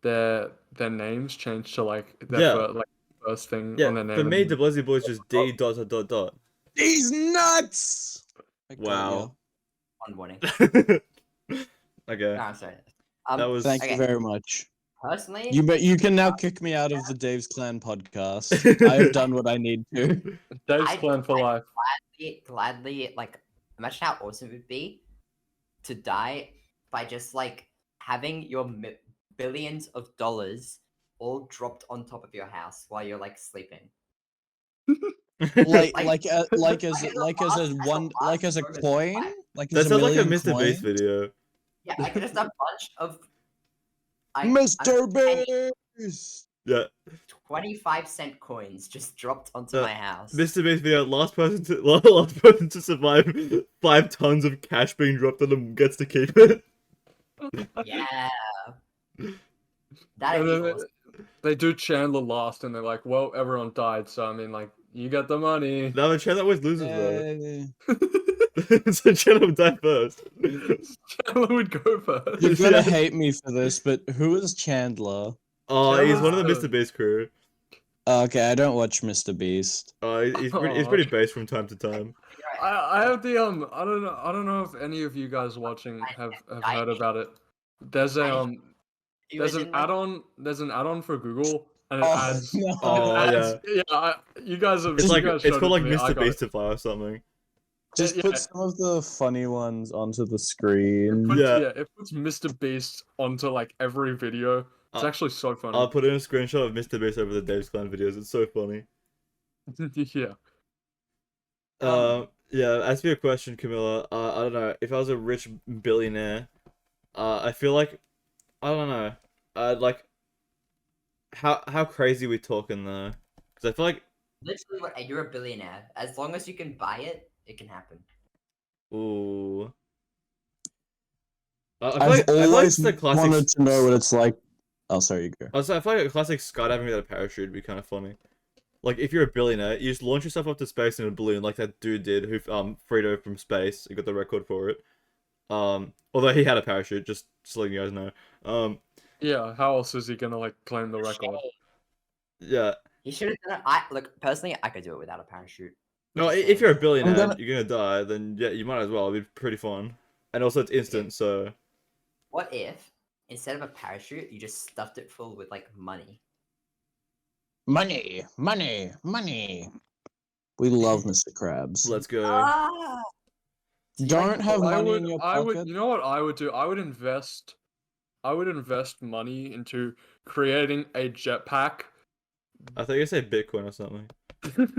their names change to like Yeah. first thing Yeah, on their name. for me, and- the Blazing Boy is just D dot dot dot dot. He's nuts. I got Wow. one warning. Okay. No, I'm sorry. That was. ya. Thank you Okay. very much. Personally, You can now kick me out of the Dave's Clan podcast. I have done what I need to. Dave's I'd- plan for life. gladly, like, imagine how awesome it would be to die by just like having your billions of dollars all dropped on top of your house while you're like sleeping. Like Like- as a Like as a coin, like That as sounds like a million Mr. Beast coins? video. Yeah, like just a bunch of Mr. penny- Beast. Yeah, 25-cent coins just dropped onto Uh, my house. Mr. Beast video. Last person to survive 5 tons of cash being dropped on them gets to keep it. Yeah. That'd And be then awesome. they do Chandler last, and they're like, "Well, everyone died, so I mean, like, you got the money." No, but Chandler always loses Yay. though. So Chandler would die first. Chandler would go first. You're gonna Yeah. hate me for this, but who is Chandler? Oh, he's one of the Chandler's Mr. Beast crew. Okay, I don't watch Mr. Beast. He's pretty Oh, pretty base from time to time. I have the I don't know if any of you guys watching have heard about it. There's a He was there's an in, like, add-on for Google, and it Oh, adds. no. Oh, You guys have. It's you like guys it's showed called it like to me, I Mr. got it. Beastify or something. Just Yeah. put some of the funny ones onto the screen. Yeah. It puts Mr. Beast onto like every video. It's Uh, actually so funny. I'll put in a screenshot of Mr. Beast over the Dave's Clan videos. It's so funny. Yeah. Yeah. As for your question, Camilla, I don't know. If I was a rich billionaire, I feel like, I don't know. Like, how crazy we talking though? Because I feel like, literally, you're a billionaire. As long as you can buy it, it can happen. ooh. I feel I've like always it's the classic. wanted to know what it's like. Oh, sorry, you go. I feel like a classic skydiving without a parachute would be kind of funny. Like, if you're a billionaire, you just launch yourself up to space in a balloon, like that dude did, who Frito from space. He got the record for it. Although he had a parachute, just letting you guys know. Yeah. How else is he gonna like claim the record? Yeah. He should have done it. Look, personally, I could do it without a parachute. No, Just if saying. you're a billionaire, gonna- you're gonna die, then yeah, you might as well. It'd be pretty fun, and also it's instant. So What if instead of a parachute, you just stuffed it full with like money? Money, money, money. We love Mr. Krabs. Let's go. Ah! Do you Don't like have I money would, in your I would, pocket. you know what I would do? I would invest money into creating a jetpack. I thought you were gonna say Bitcoin or something.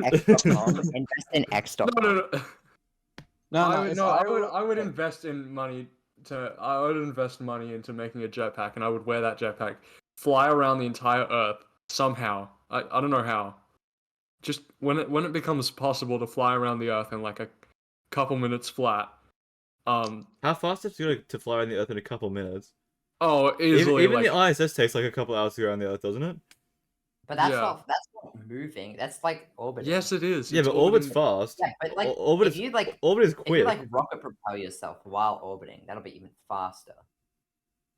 X.com? Invest in X.com. No. If I were- I would invest in money I would invest money into making a jetpack, and I would wear that jetpack, fly around the entire Earth somehow. I don't know how. Just when it becomes possible to fly around the Earth in like a couple minutes flat. How fast is it going to fly around the Earth in a couple minutes? Oh, easily Even like the ISS takes like a couple hours to go around the Earth, doesn't it? But that's Yeah. not moving. That's like orbiting. yes, it is. Yeah, It's but orbit's orbiting- fast. Yeah, but like Orbit if is you like orbit is if you quick. like rocket propel yourself while orbiting, that'll be even faster.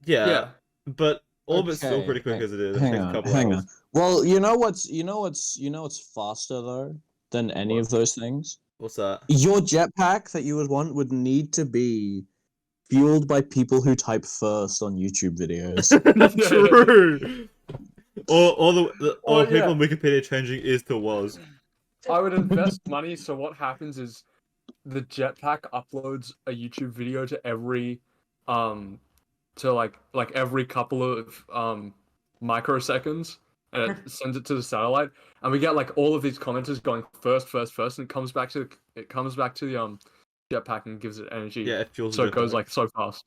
Yeah, Yeah. but orbit's still Okay, pretty quick as it is. It hang takes a on, couple hang hours. on. Well, you know what's faster though than any What? of those things? What's that? Your jetpack that you would want would need to be fueled by people who type first on YouTube videos. True. Or yeah. people on Wikipedia changing is to was. I would invest money, so what happens is the jetpack uploads a YouTube video to every to like every couple of microseconds, and it sends it to the satellite, and we get like all of these commenters going first, and it comes back to the jetpack and gives it energy. Yeah, it fuels So the it goes jetpack. like so fast.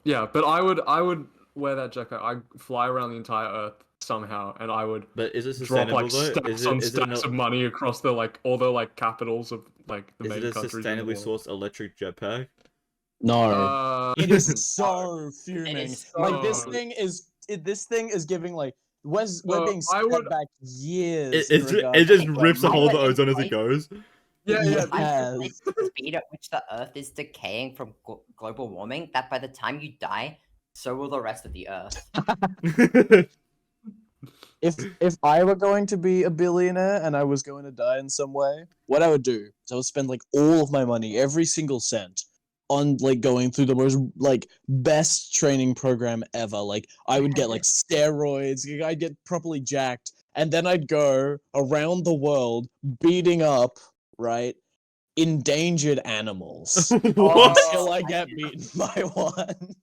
Yeah, but I would wear that jetpack. I'd fly around the entire Earth somehow, and I would But is it drop sustainable like though? stacks on Is it stacks not, of money across the like all the like capitals of like the is it main a countries in the sustainably world. sourced electric jetpack? No, it is so fuming. is Like this so- thing is giving like we're being I set would- back years. It just Okay, rips a I hole in the would ozone as it invite- goes. Yeah, Yeah. I would say the speed at which the Earth is decaying from global warming, that by the time you die, so will the rest of the Earth. If I were going to be a billionaire and I was going to die in some way, what I would do is I would spend like all of my money, every single cent, on like going through the most like best training program ever. Like I would get like steroids, I'd get properly jacked, and then I'd go around the world beating up, right, endangered animals What? until I get beaten by one.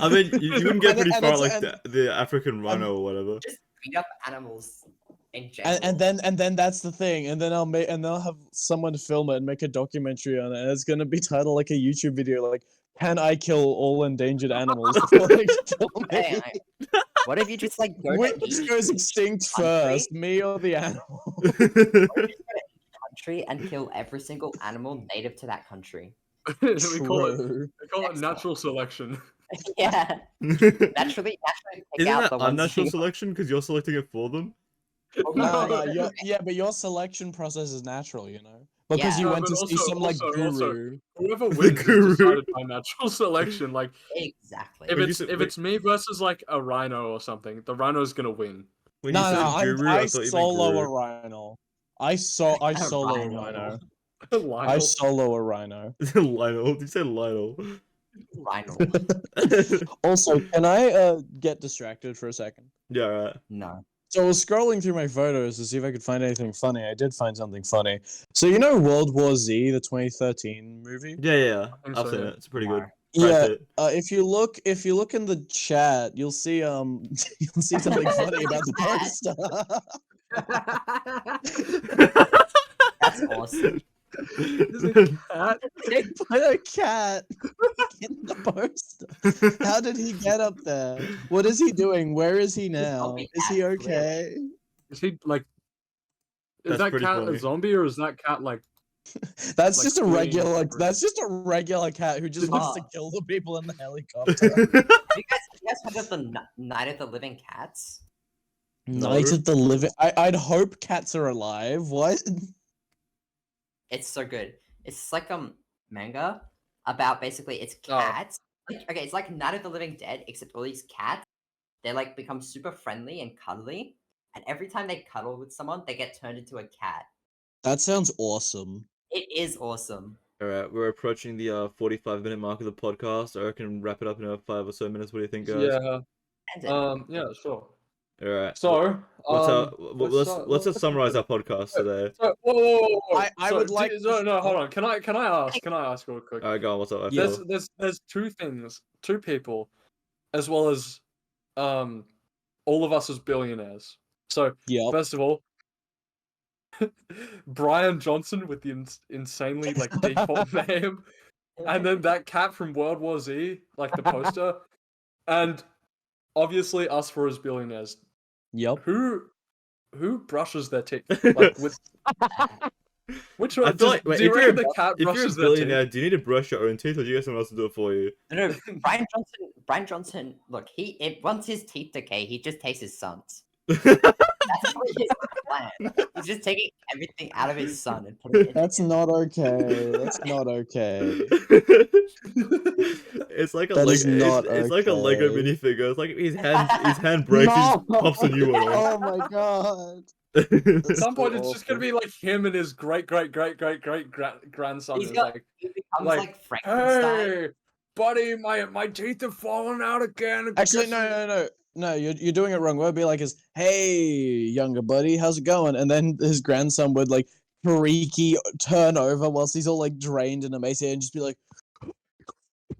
I mean, you wouldn't get And- pretty and far it's- like and- the African rhino or whatever. Just beat up animals in general. And then that's the thing, and then I'll have someone film it and make a documentary on it, and it's gonna be titled like a YouTube video, like "Can I kill all endangered animals before they kill me? Hey, what if you just like go to Which each goes extinct country? first, me or the animal?" What if you just go to each country and kill every single animal native to that country? we call True. it natural selection. Yeah, naturally pick Isn't out that the ones unnatural you- selection because you're selecting it for them? Oh, No, No. yeah, but your selection process is natural, you know, because Yeah. you No, went but to see also- some like also- guru. Whoever The wins guru. is decided by natural selection. Like Exactly. if Wait, you it's said- if wait. it's me versus like a rhino or something, the rhino's gonna win. When No, you said no, guru, I I thought you meant solo a guru. rhino. I solo a rhino. rhino. I solo a rhino. Lionel. Did you say Lionel? Rhino. Also, can I get distracted for a second? Yeah, right. No. So I was scrolling through my photos to see if I could find anything funny. I did find something funny. So you know World War Z, the 2013 movie? Yeah. think I've so, seen yeah. it. It's pretty No. good. Brad Yeah. Pitt. If you look in the chat, you'll see you'll see something funny about the poster. That's awesome. There's a cat. They put a cat in the poster. How did he get up there? What is he doing? Where is he now? zombie Is he cat, okay? Is he like? That's Is that pretty cat funny. a zombie or is that cat like? That's Like just a fleeing regular. over. That's just a regular cat who just wants to Ah. kill the people in the helicopter. You guys heard of the Night of the Living Cats? Night of the Living. I'd hope cats are alive. What? It's so good. It's like manga about basically it's cats. Like okay, it's like Night of the Living Dead, except all these cats, they like become super friendly and cuddly, and every time they cuddle with someone, they get turned into a cat. That sounds awesome. It is awesome. Alright, we're approaching the 45-minute mark of the podcast. I reckon wrap it up in 5 or so minutes. What do you think, guys? Yeah. And Yeah. Sure. All right. So, What's let's let's just summarize our podcast today. So, whoa. I So, would like no, to- no, hold on. Can I ask real quick? All right, go on. What's up? Yeah. Phil? There's two people, as well as all of us as billionaires. So, Yep. first of all, Brian Johnson with the insanely like default name, and then that cat from World War Z, like the poster, and obviously us for as billionaires. Yep. Who brushes their teeth? Like with which I one? feel like, wait, Do you if reckon you're the cat if you're a brushes their teeth? billionaire, do you need to brush your own teeth, or do you get someone else to do it for you? No, Brian Johnson. Look, once his teeth decay, he just takes his sons. That's what his plan. He's just taking everything out of his son and putting it in. That's not okay. That's not okay. It's like a That Lego. is not It's like a Lego okay. minifigure. It's like his hand breaks, he just pops a new one on. Oh my god. At That's some point, so it's just gonna awful. be like him and his great grandson. He's is got- like, He becomes like, like Frankenstein. hey, buddy, my teeth have fallen out again. Actually, no. You're doing it wrong. What would be like is, hey, younger buddy, how's it going? And then his grandson would like freaky turn over whilst he's all like drained and emaciated and just be like,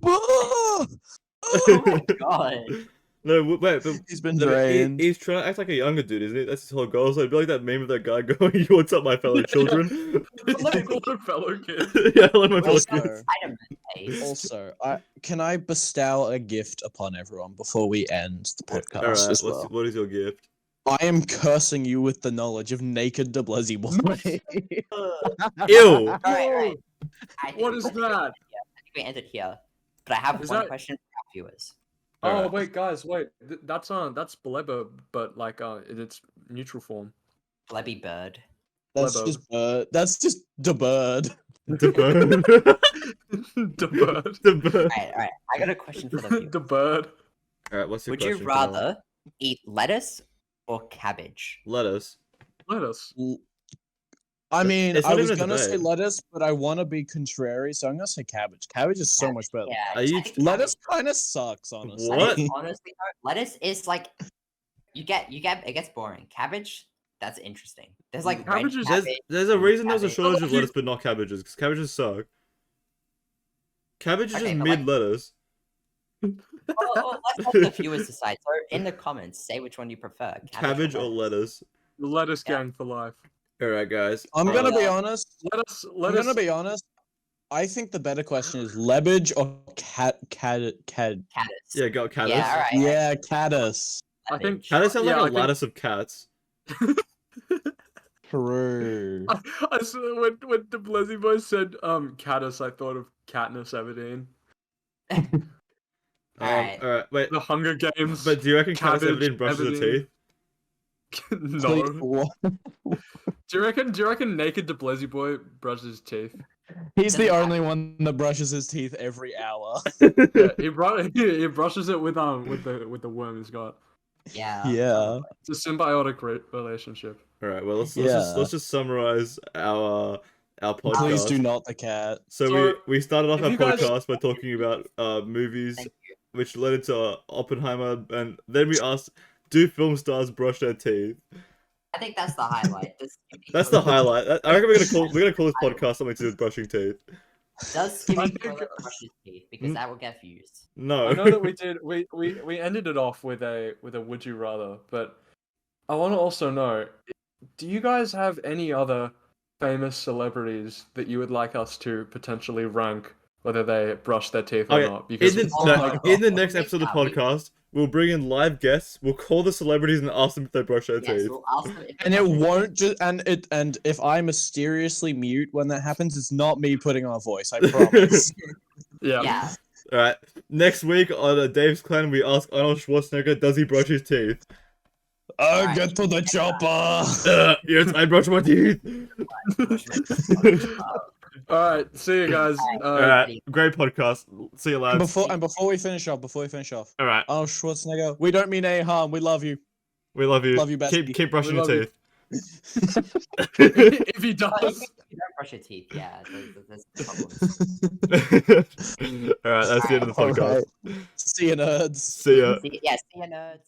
"Ah! Oh my god. No, wait, but He's been no, but drained." he's trying to act like a younger dude, isn't it? That's his whole goal. So it'd be like that meme of that guy going, "What's up, my fellow children?" Hello, fellow kid. Yeah, hello, my fellow Also- kids. Spider-Man face. Also, can I bestow a gift upon everyone before we end the podcast All right, as well? what is your gift? I am cursing you with the knowledge of naked de Blasi boy. Ew. Right. I think What we is ended that? here. I think we ended here. But I have Is one that- question for our viewers. Oh Alright. wait, guys, wait. That's Blebber, but like in its neutral form. Blebby Bird. That's Lebo. just bird. That's just the bird. The bird. The bird. The bird. Alright. I got a question for the viewers. The bird. All right, what's your Would you question? Kyle? rather eat lettuce or cabbage? Lettuce? Lettuce. I mean, It's I not was even a gonna say debate. lettuce, but I want to be contrary, so I'm gonna say cabbage. Cabbage is so much better. Yeah. Are you- I think cabbage- Lettuce kind of sucks, honestly. What? Lettuce, honestly, though, lettuce is like it gets boring. Cabbage, that's interesting. There's like red Cabbage is- cabbage. There's a reason there's a Cabbage. shortage of you- lettuce, but not cabbages, because cabbages suck. Cabbage is Okay, just but like- mid lettuce. Well, let's let the viewers decide. So in the comments, say which one you prefer. Cabbage or lettuce? The lettuce Yeah. gang for life. All right, guys. I'm gonna be Uh, honest. Lettuce. I'm gonna be honest. I think the better question is lebbage or Caddis. Yeah, go caddis. Yeah, all right. Yeah, caddis. I think Caddis sounds Yeah, like I a think- lattice of cats. True. I saw when the Blazzy boy said Caddis, I thought of Katniss Everdeen. Alright. All right, wait. The Hunger Games. But do you reckon Katniss Cabbage, Everdeen brushes her Everdeen. teeth? No. What? Do you reckon naked the Blazzy boy brushes his teeth? He's the only one that brushes his teeth every hour. Yeah, he brushes it with the worm he's got. Yeah. Yeah. It's a symbiotic relationship. All right, well let's Yeah. just summarize our podcast. Please do not the cat. So So, we started off if our you guys- podcast by talking about movies, Thank you. which led into Oppenheimer, and then we asked, do film stars brush their teeth? I think that's the highlight. That's the highlight. I reckon we're gonna call this podcast something to do with brushing teeth. Does Skippy I think- Toilet brush his teeth? Because that will get views. No. I know that we did. We ended it off with a would you rather, but I want to also know: do you guys have any other famous celebrities that you would like us to potentially rank whether they brush their teeth or Okay, not? Because Oh no, my in the God. next episode of the Yeah, we- podcast, we'll bring in live guests. We'll call the celebrities and ask them if they brush their Yes, teeth. we'll ask them if they And it brush their won't just and if I mysteriously mute when that happens, it's not me putting on a voice, I promise. yeah. Yeah. All right. Next week on Dave's Clan, we ask Arnold Schwarzenegger, does he brush his teeth? Oh, get to the chopper! Yes, I brush my teeth. teeth. All right. See you guys. All right. Great podcast. See you lads. Before we finish off, All right. Arnold Schwarzenegger, we don't mean any harm. We love you. We love you. Love you, bestie. Keep brushing your We love teeth. if he Well, does, if you don't brush your teeth, yeah, there's problems. All right. That's the end of the podcast. Alright. See you, nerds. See ya. See you nerds.